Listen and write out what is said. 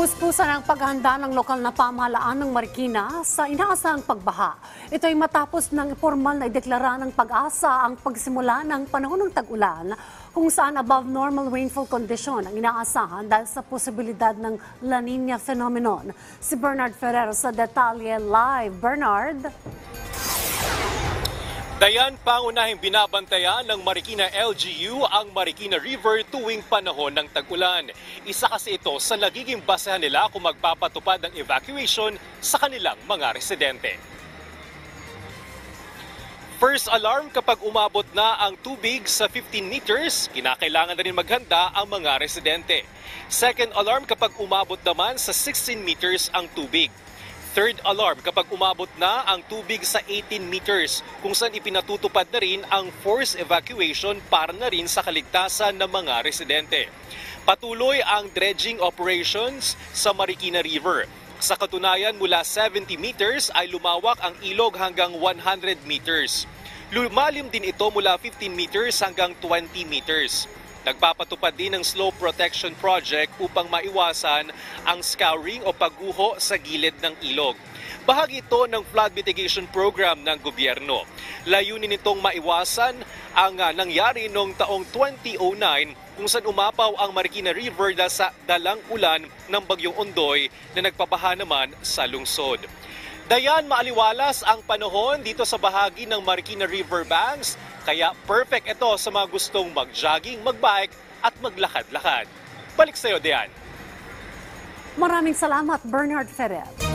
Puspusan ang paghahanda ng lokal na pamahalaan ng Marikina sa inaasahang pagbaha. Ito ay matapos ng formal na ideklara ng Pag-asa ang pagsimula ng panahon ng tag-ulan kung saan above normal rainfall condition ang inaasahan dahil sa posibilidad ng La Nina phenomenon. Si Bernard Ferrer sa detalye live. Bernard? Dayan, pangunahing binabantayan ng Marikina LGU ang Marikina River tuwing panahon ng tag-ulan. Isa kasi ito sa nagiging basehan nila kung magpapatupad ng evacuation sa kanilang mga residente. First alarm kapag umabot na ang tubig sa 15 meters, kinakailangan na rin maghanda ang mga residente. Second alarm kapag umabot naman sa 16 meters ang tubig. Third alarm kapag umabot na ang tubig sa 18 meters kung saan ipinatutupad na rin ang forced evacuation para na rin sa kaligtasan ng mga residente. Patuloy ang dredging operations sa Marikina River. Sa katunayan, mula 70 meters ay lumawak ang ilog hanggang 100 meters. Lumalim din ito mula 15 meters hanggang 20 meters. Nagpapatupad din ng slope protection project upang maiwasan ang scouring o pagguho sa gilid ng ilog. Bahagi ito ng flood mitigation program ng gobyerno. Layunin nitong maiwasan ang nangyari noong taong 2009 kung saan umapaw ang Marikina River dahil sa dalang ulan ng Bagyong Ondoy na nagpabaha naman sa lungsod. Dayan, maaliwalas ang panahon dito sa bahagi ng Marikina River banks, kaya perfect ito sa mga gustong mag-jogging, mag-bike at maglakad-lakad. Balik sa iyo, Dayan. Maraming salamat, Bernard Ferrer.